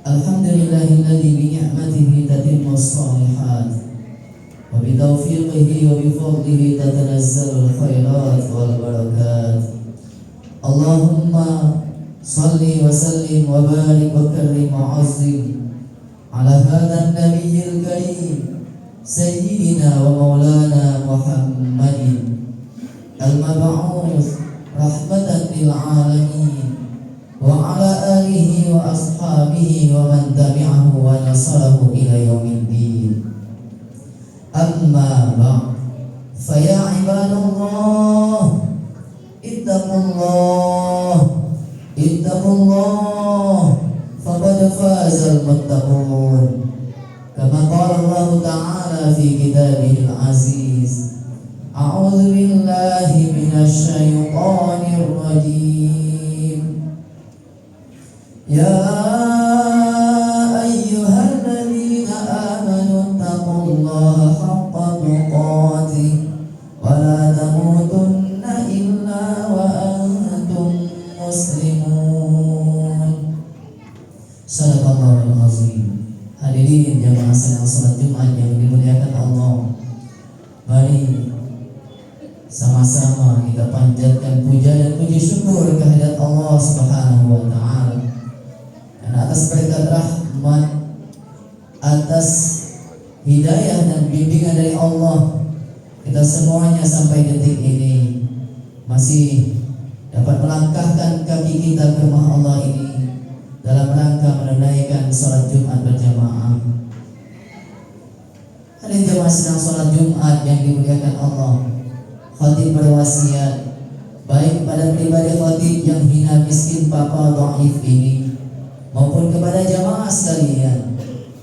Alhamdulillahilladzi bi ni'matihi tatimmu shalihat wa bi taufiqihi wa bi fadlihi tatanazzalu al-khairat wal barakat. Allahumma salli wa sallim wa barik wa karrim wa azzim ala hadha an-nabiyyil karim sayyidina wa maulana Muhammadin al-mab'uts rahmatan lil alamin wa ala alihi wa ashabihi wa man tabi'ahu wa nasarahu ila yaumiddin. Amma ba'd, fa ya ibadallah ittaqullah faqad fazal muttaqun kama qala Allah ta'ala fi kitabihil aziz. A'udzu billahi minasy syaithanir rajim. Ya ayyuhalladzina amanu taqullaha haqqa tuqatih wa la tamutunna illa wa antum muslimun. Sadaqallahul azim. Hadirin jamaah sidang salat Jumat yang dimuliakan Allah, mari sama-sama kita panjatkan puja dan puji syukur kehadirat Allah Subhanahu wa taala. Atas berkat rahmat, atas hidayah dan bimbingan dari Allah, kita semuanya sampai detik ini masih dapat melangkahkan kaki kita ke rumah Allah ini dalam rangka menunaikan salat Jumat berjamaah. Hadirin jamaah sedang salat Jumat yang dimuliakan Allah, khatib berwasiat baik pada pribadi khatib yang hina miskin papa dhaif ini maupun kepada jamaah sekalian,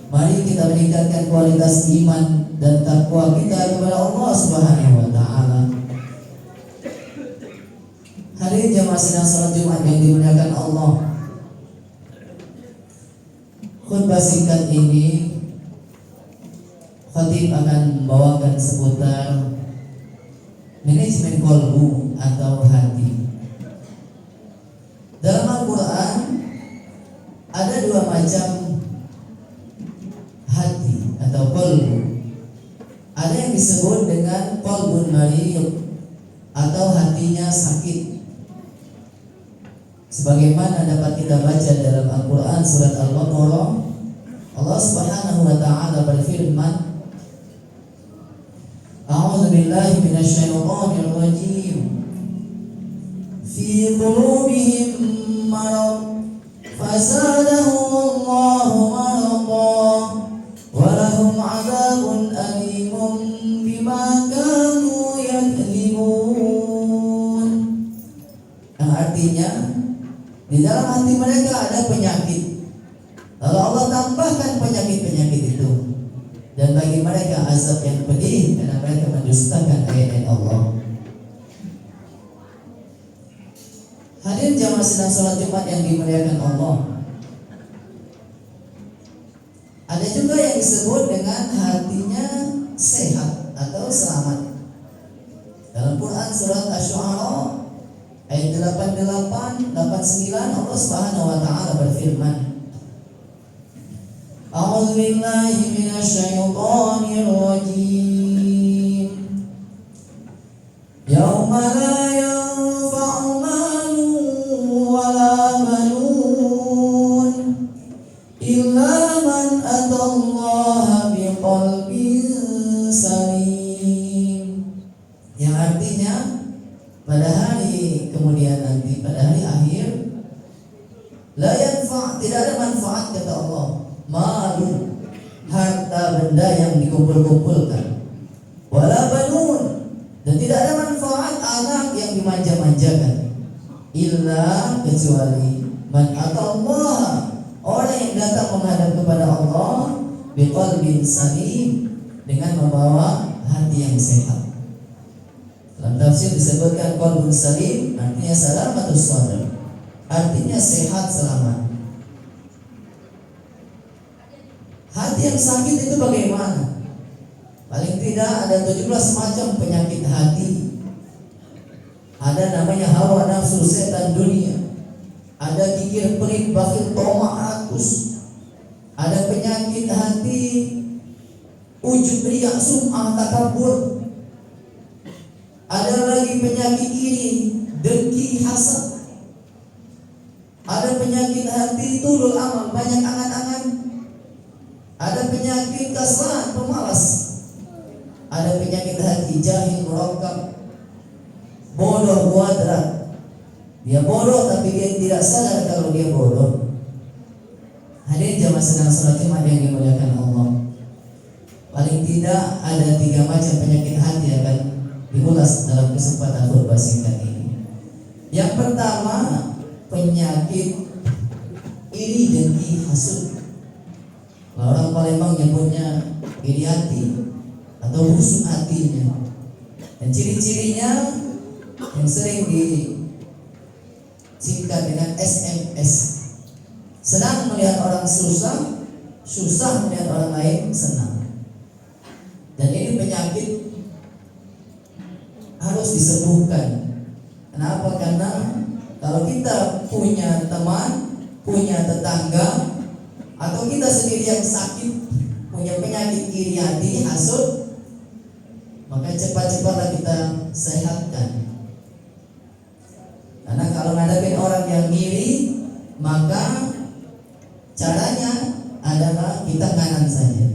mari kita meningkatkan kualitas iman dan takwa kita kepada Allah Subhanahu wa taala. Hadirin jamaah sidang salat Jumat yang dimuliakan Allah, khutbah singkat ini khatib akan membawakan seputar manajemen kolbu atau hati. Dalam Al-Quran ada dua macam hati atau kolbu. Ada yang disebut dengan kolbun marid atau hatinya sakit, sebagaimana dapat kita baca dalam Al-Quran surat Al-Baqarah. Allah Subhanahu wa taala berfirman, A'udzu billahi minasy syaithanir rajim. Fi qulubihim marad fazadahumullahu maradan wa lahum 'adzabun alimun bima kanu yakdzibun. Yang artinya, di dalam hati mereka ada penyakit, lalu Allah tambahkan penyakit-penyakit itu, dan bagi mereka azab yang pedih karena mereka mendustakan ayat-ayat Allah. Hadirin jamaah sedang salat Jumat yang dimuliakan Allah, ada juga yang disebut dengan hatinya sehat atau selamat. Dalam Quran surat Asy-Syu'ara ayat 88, 89 Allah Subhanahu wa taala berfirman, A'udzu billahi minasy syaithanir rajim. Yauma la yanfa'u malun wa la banun illa man atallaha biqalbin salim. Yang artinya, pada hari kemudian nanti, pada hari akhir, la yanfa', tidak ada manfaat kata Allah, malu, harta benda yang dikumpul-kumpulkan, wala banun, dan tidak ada manfaat anak yang dimanja-manjakan, illa kecuali man atallaha, orang yang datang menghadap kepada Allah biqalbin salim, dengan membawa hati yang sehat. Dalam tafsir disebutkan qalbun salim artinya salamatus sadr, artinya sehat selamat. Hati yang sakit itu bagaimana? Paling tidak ada 17 macam penyakit hati. Ada namanya hawa nafsu, setan dunia. Ada kikir, pelit, bakhil, tomak, rakus. ujub, riya, sum'ah, takabur. Ada lagi penyakit ini, dengki, hasad. Ada penyakit hati, tulul amal, banyak angan-angan. Ada penyakit kaslan, pemalas. Ada penyakit hati, jahil, murakkab, bodoh, muadrat. Dia bodoh tapi dia tidak sadar kalau dia bodoh. Hadirin jamaah sedang salat Jumat yang dimuliakan Allah. Paling tidak ada 3 macam penyakit hati yang akan diulas dalam kesempatan khutbah singkat ini. Yang pertama, penyakit iri, dengki, hasud. Orang Palembang nyebutnya iri hati atau busuk hatinya. Dan ciri-cirinya yang sering disingkat dengan SMS. Senang melihat orang susah, susah melihat orang lain senang. Dan ini penyakit harus disembuhkan. Kenapa? Karena kalau kita punya teman, punya tetangga, atau kita sendiri yang sakit, punya penyakit iri hati, hasud, maka cepat-cepatlah kita sehatkan. Karena kalau ngadepin orang yang iri, maka caranya adalah kita kanan saja.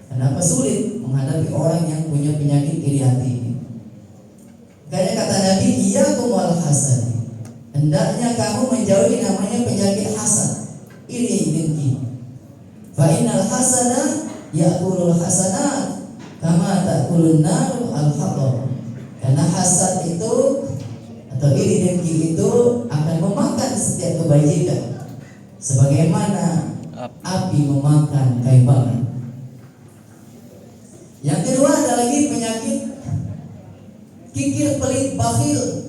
Kenapa sulit menghadapi orang yang punya penyakit iri hati ini? Karena kata Nabi, iyyakum wal hasad. Hendaknya kamu menjauhi namanya penyakit hasad, iri dengki. Fa innal hasada ya'kulul hasanat kama ta'kulun naru al-hatab. Karena hasad itu atau iri dengki itu akan memakan setiap kebajikan sebagaimana api memakan kayu bakar. Yang kedua ada lagi penyakit kikir, pelit, bakhil.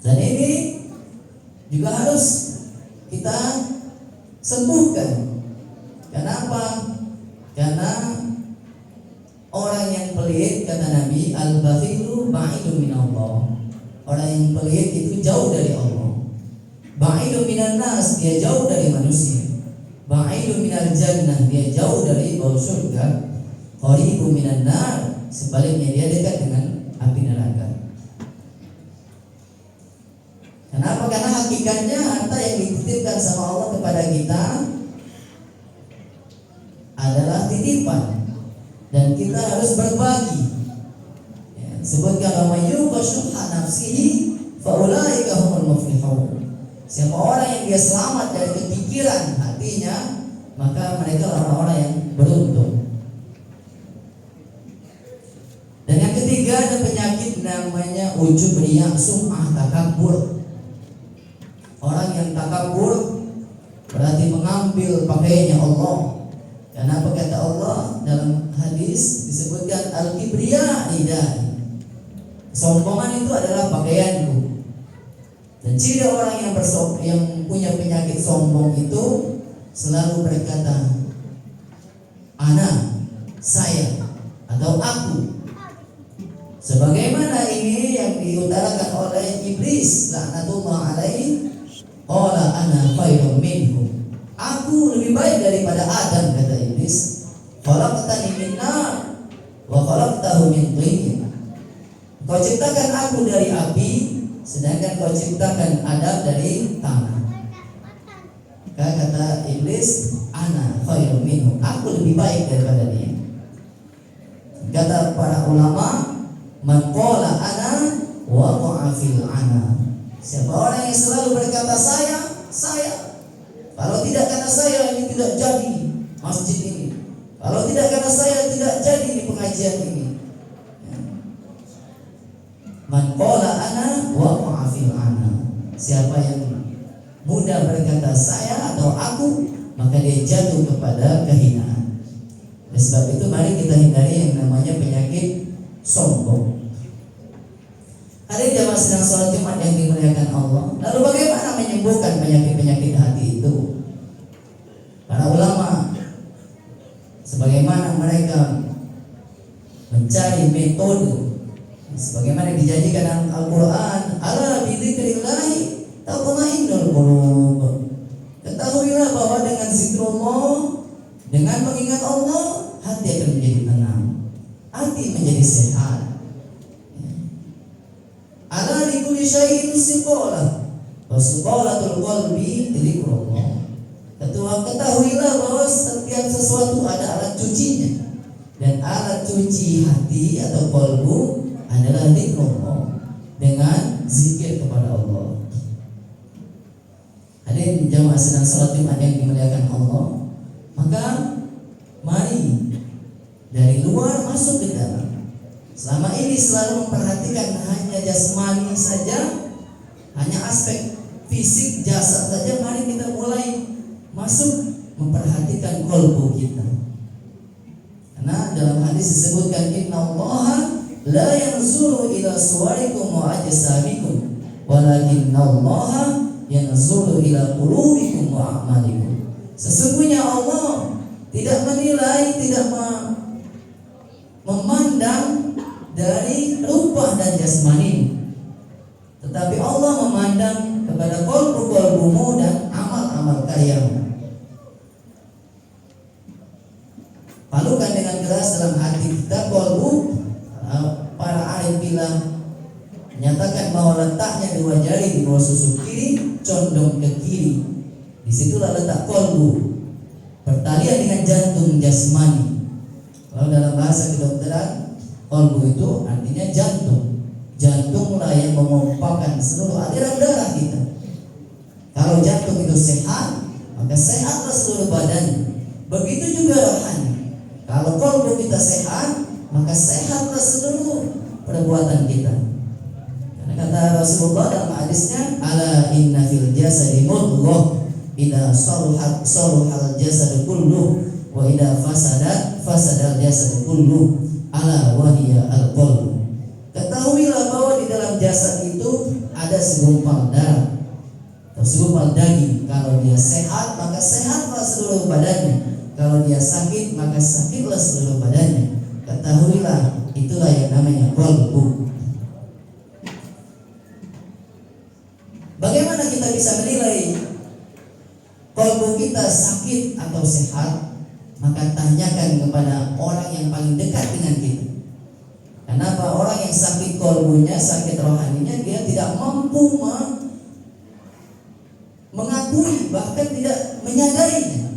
Dan ini juga harus kita sembuhkan. Kenapa? Karena orang yang pelit, kata Nabi, al-bakhilu ba'idun minallah. Orang yang pelit itu jauh dari Allah. Ba'idun minan nas, dia jauh dari manusia. Ba'idun minal jannah, dia jauh dari bau surga. Qaribun minan nar, sebaliknya dia dekat dengan api neraka. Kenapa? Karena hakikatnya harta yang dititipkan sama Allah kepada kita adalah titipan dan kita harus berbagi. Ya, sebutkan wa yuqashuha nafsihi faulaika humul muflihun. Siapa orang yang dia selamat dari kepikiran hatinya, maka mereka orang-orang yang beruntung. Dan yang ketiga ada penyakit namanya ujub, riya, sum'ah, takabur. Orang yang takabur berarti mengambil pakaiannya Allah. Karena apa kata Allah dalam hadis disebutkan al-kibriya ridai. Kesombongan itu adalah pakaianku. Dan ciri orang yang punya penyakit sombong itu selalu berkata ana, saya, atau aku. Sebagaimana ini yang diutarakan oleh iblis laknatullah alaihi, qala ana khairun minhu. Aku lebih baik daripada Adam, kata iblis. Khalaqtani min nar wa khalaqtahu min tin. Kau ciptakan aku dari api, sedangkan kau ciptakan Adam dari tanah. Kata iblis, ana khairun minhu. Aku lebih baik daripada dia. Kata para ulama, man qala ana waqa'a fil ana. Siapa orang yang selalu berkata saya. Kalau tidak karena saya ini tidak jadi masjid ini. Kalau tidak karena saya tidak jadi di pengajian ini. Man qala ana waqa'a fil ana. Siapa yang mudah berkata saya atau aku, maka dia jatuh kepada kehinaan. Oleh sebab itu mari kita hindari yang namanya penyakit sombong. Hari jamaah sedang sholat Jumat yang dimuliakan Allah. Lalu bagaimana menyembuhkan penyakit-penyakit hati itu? Para ulama sebagaimana mereka mencari metode, sebagaimana dijanjikan dalam Al-Quran, ala bidzikrillahi tatma'innul qulub. Ketahuilah bahwa dengan zikrullah, jadi sehat. Ala likulli syai'in siqalah. Wa siqalatul qalbi dzikrullah. Ketahuilah bahwa setiap sesuatu ada alat cucinya. Dan alat cuci hati atau qalbu adalah dzikrullah, dengan zikir kepada Allah. Hadirin jamaah sedang salat Jumat yang dimuliakan Allah, maka mari dari luar masuk ke dalam. Selama ini selalu memperhatikan hanya jasmani saja, hanya aspek fisik jasad saja. Mari kita mulai masuk memperhatikan qalbu kita. Karena dalam hadis disebutkan innallaha la yanzuru ila suwarikum wa ajsamikum walakinallaha yanzuru ila qulubikum wa a'malikum. Sesungguhnya Allah tidak menilai, tidak memandang dari rupa dan jasmani, tetapi Allah memandang kepada qalbu-qalbumu dan amal-amal kalian. Palukan dengan keras dalam hati kita qalbu. Para arif bilang, menyatakan bahwa letaknya dua jari di bawah susu kiri, condong ke kiri. Disitulah letak qalbu, pertalian dengan jantung jasmani. Kalau dalam bahasa kedokteran, qalbu itu artinya jantung. Jantunglah yang memompahkan seluruh aliran darah kita. Kalau jantung itu sehat, maka sehatlah seluruh badan. Begitu juga rohani. Kalau qalbu kita sehat, maka sehatlah seluruh perbuatan kita. Karena kata Rasulullah dalam hadisnya, ala inna fil jasadi mudghah idza saluhal jasadu kulluh wa idza fasadal jasadu kulluh ala wa hiya al-qalb. Ketahuilah bahwa di dalam jasad itu ada segumpal darah atau segumpal daging. Kalau dia sehat, maka sehatlah seluruh badannya. Kalau dia sakit, maka sakitlah seluruh badannya. Ketahuilah, itulah yang namanya qalbu. Bagaimana kita bisa menilai qalbu kita sakit atau sehat? Maka tanyakan kepada orang yang paling dekat dengan kita. Kenapa orang yang sakit qalbunya, sakit rohaninya, dia tidak mampu mengakui, bahkan tidak menyadarinya.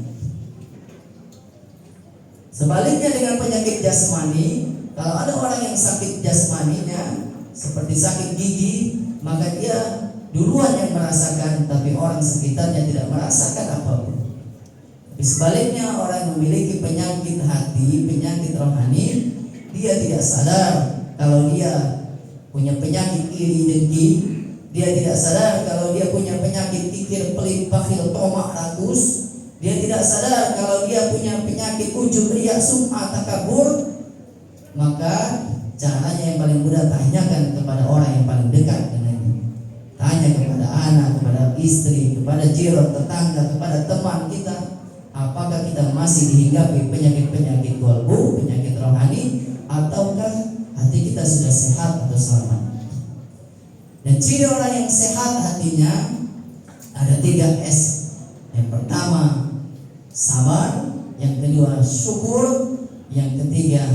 Sebaliknya dengan penyakit jasmani, kalau ada orang yang sakit jasmaninya seperti sakit gigi, maka dia duluan yang merasakan, tapi orang sekitarnya tidak merasakan apapun. Tapi sebaliknya orang yang memiliki penyakit hati, penyakit rohani, dia tidak sadar kalau dia punya penyakit iri dengki. Dia tidak sadar kalau dia punya penyakit kikir, pelit, bakhil, tomak, rakus. Dia tidak sadar kalau dia punya penyakit ujub, riya, sum'ah, takabur. Maka caranya yang paling mudah, tanyakan kepada orang yang paling dekat dengannya. Tanya kepada anak, kepada istri, kepada jiran, tetangga, kepada teman kita. Apakah kita masih dihinggapi penyakit-penyakit qalbu, penyakit rohani, ataukah hati kita sudah sehat atau selamat? Dan ciri orang yang sehat hatinya ada 3 S. Yang pertama sabar, yang kedua syukur, yang ketiga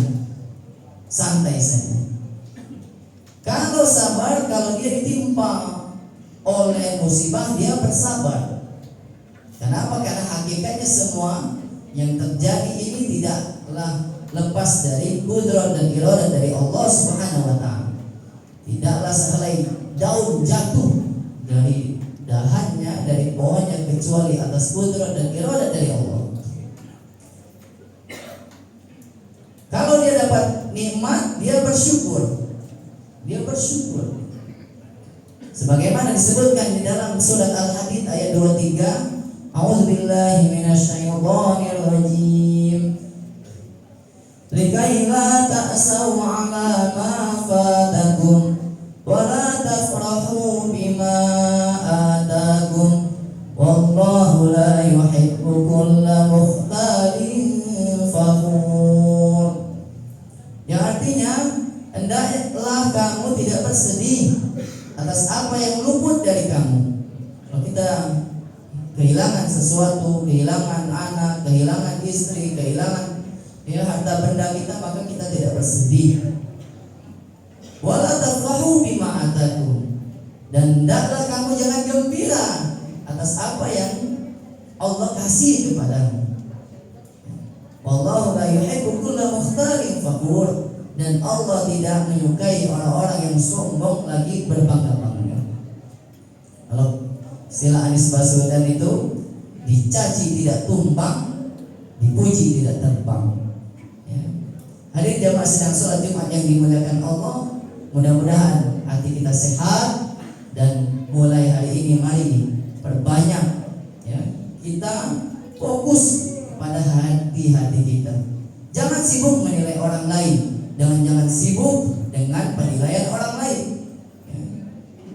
santai saja. Kalau sabar, kalau dia ditimpa oleh musibah, dia bersabar. Kenapa? Karena hakikatnya semua yang terjadi ini tidaklah lepas dari qudrat dan iradah dari Allah Subhanahu wa taala. Tidaklah sehelai daun jatuh dari dahannya, dari pohonnya, kecuali atas qudrat dan iradah dari Allah. Kalau dia dapat nikmat, dia bersyukur. Dia bersyukur. Sebagaimana disebutkan di dalam surat Al-Hadid ayat 23, A'udzubillahi minasyaitonir rajim. Likai la ta'sau 'ala ma fatakum wa la tafrahu bima atakum wallahu la yuhibbu kulla mukhtalin fakhur. Yang artinya, hendaklah kamu tidak bersedih atas apa yang luput dari kamu. Kalau kita kehilangan sesuatu, kehilangan anak, kehilangan istri, kehilangan harta benda kita, maka kita tidak bersedih. Wala tafrahu bima atakum, dan hendaklah kamu jangan gembira atas apa yang Allah kasih kepadamu. Wallahu la yuhibbu kulla mukhtalin fakhur, dan Allah tidak menyukai orang-orang yang sombong lagi berbangga-bangga. Kalau istilah Anies Baswedan itu, dicaci tidak tumbang, dipuji tidak terbang. Ya. Hadirin jamaah sidang salat Jumat yang dimuliakan Allah, mudah-mudahan hati kita sehat, dan mulai hari ini mari perbanyak ya, kita fokus pada hati-hati kita. Jangan sibuk menilai orang lain, jangan sibuk dengan penilaian orang lain. Ya.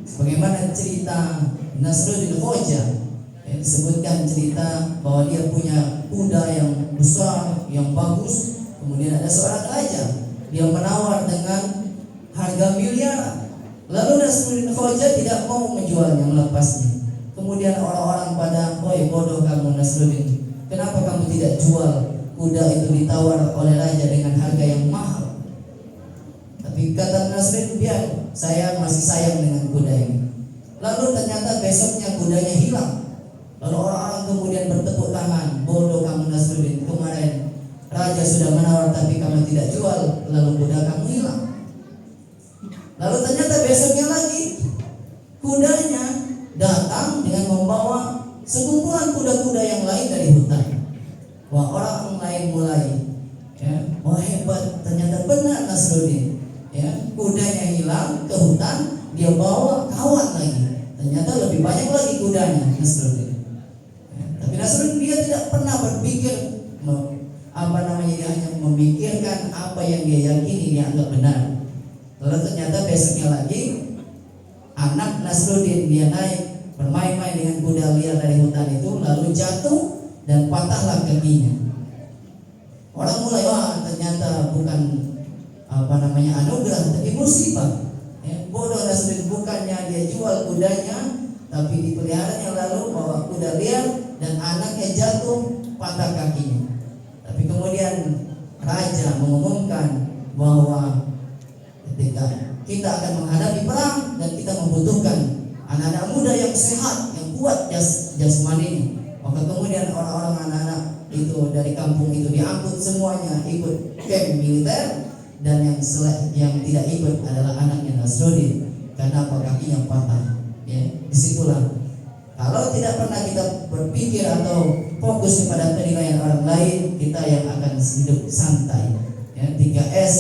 Sebagaimana cerita Nasruddin Khoja, ya, disebutkan cerita bahwa dia punya kuda yang besar, yang bagus. Kemudian ada seorang raja, dia menawar dengan harga miliaran. Lalu Nasruddin Khoja tidak mau menjualnya, melepasnya. Kemudian orang-orang pada, "Oi, bodoh kamu Nasruddin, kenapa kamu tidak jual kuda itu ditawar oleh raja dengan harga yang mahal?" Tapi kata Nasruddin, "Biar, saya masih sayang dengan kuda ini." Lalu ternyata besoknya kudanya hilang. Lalu orang-orang kemudian bertepuk tangan, "Bodoh kamu Nasruddin, kemarin raja sudah menawar tapi kamu tidak jual, lalu kuda kamu hilang." Lalu ternyata besoknya lagi kudanya datang dengan membawa sekumpulan kuda-kuda yang lain dari hutan. Wah, orang lain mulai ya, wah hebat, ternyata benar Nasruddin. Ya, kudanya hilang ke hutan, dia bawa kawan lagi. Ternyata lebih banyak lagi kudanya Nasruddin. Ya, tapi Nasruddin dia tidak pernah berpikir dia hanya memikirkan apa yang dia yakini, dia anggap benar. Lalu ternyata besoknya lagi anak Nasruddin dia naik bermain-main dengan kuda liar dari hutan itu, lalu jatuh dan patahlah kakinya. Orang mulai, wah ternyata bukan anugerah tapi musibah. Ya, bodoh Nasruddin, bukannya dia jual kudanya tapi dipeliharanya, lalu bawa kuda liar dan anaknya jatuh patah kakinya. Tapi kemudian raja mengumumkan bahwa ketika kita akan menghadapi perang dan kita membutuhkan anak-anak muda yang sehat, yang kuat jasmaninya, maka kemudian orang-orang anak-anak itu dari kampung itu diangkut semuanya ikut camp militer, dan yang tidak ikut adalah anaknya Nasruddin karena kakinya patah. Ya, disitulah kalau tidak pernah kita berpikir atau fokus kepada penilaian orang lain, kita yang akan hidup santai. Ya, 3S,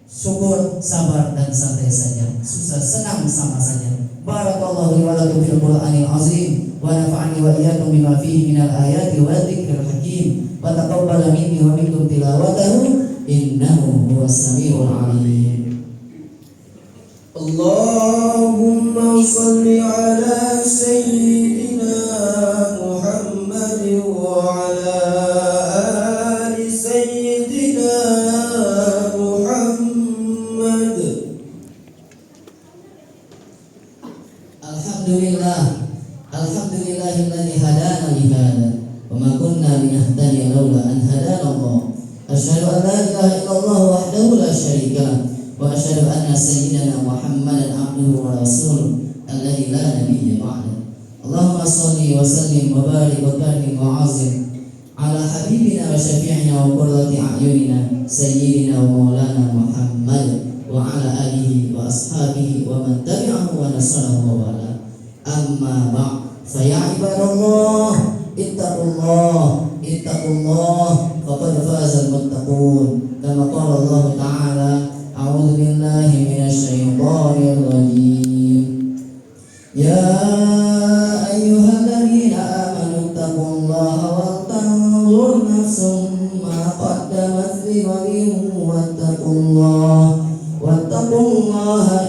syukur, sabar, dan santai saja. Susah senang sama saja. Barakallahu li wa lakum fil Qur'anil azim wa nafa'ani wa iyyakum bima fihi minal ayati wa dzikril hakim wa taqabbal minni wa minkum tilawatahu innahu huwas samiul alim. Allahumma shalli ala sayyidina Muhammad wa ala ali sayyidina Muhammad. Alhamdulillahilladzi hadana li hada wa ma kunna linahtadiya laula an hadana Allah. Asyhadu an la ilaha illallah wahdahu la syarika lah, wa asyhadu anna sayyidana Muhammadan abduhu wa rasuluh alladzi la nabiyya ba'da. Allahumma shalli wa sallim wa barik wa karim wa azim ala habibina wa syafi'ina wa qurrati a'yunina sayyidina wa maulana Muhammad wa ala alihi wa ashabihi wa man tabi'ahu wa nasarahu wa wala. Amma ba'd, fa ya ibadallah ittaqullah faqad fazal muttaqun, kama qala Allah ta'ala a'udzu billahi minasy syaithanir rajim. Ya ayyuhalladzina amanu taqullaha wa tanzur nafsum ma qaddamat lighadin wattaqullaha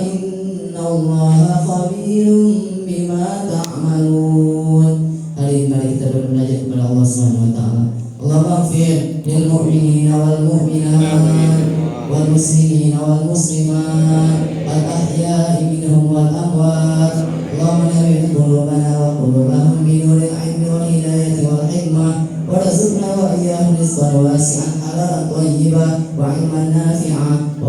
innallaha khabirum bima ta'malun. Hari ini mari kita bermunajat kepada Allah Subhanahu wa taala. Allahumma ighfir lil mu'minina wal mu'minat wal muslimina wal muslimat al ahya'i minhum wal amwat. Allahumma nawwir qulubana wa qulubahum bi nuril ilmi wal hidayati wal hikmah warzuqna wa iyyahum rizqan wasi'an halalan thayyiban wa ilman nafi'an wa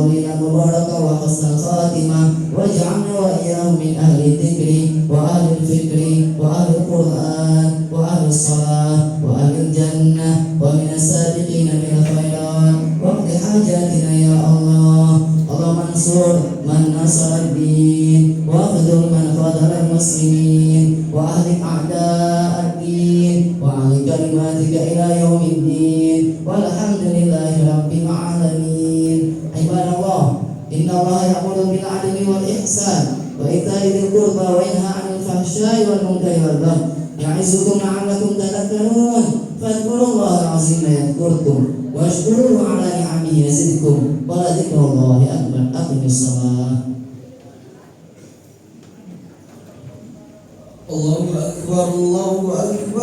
طويلا مباركا وحسن الخاتمة، واجعلنا وإياهم من أهل الذكر وأهل الفكر وأهل القرآن وأهل الصلاة وأهل الجنة ومن السابقين بالخيرات، واقض حاجاتنا يا الله. اللهم انصر من نصر الدين، واخذل من خذل المسلمين، وأهلك أعداء الدين، وأعل كلماتك إلى يوم الدين، والحمد لله رب العالمين. عباد الله، إن الله يأمر بالعدل والإحسان وإيتاء ذي القربى وينهى عن الفحشاء والمنكر والبغي يعظكم لعلكم تذكرون. فاذكروا الله العظيم يذكركم واشكروه على نعمه يزدكم ولذكر الله أكبر. أقم الصلاة. الله أكبر الله أكبر.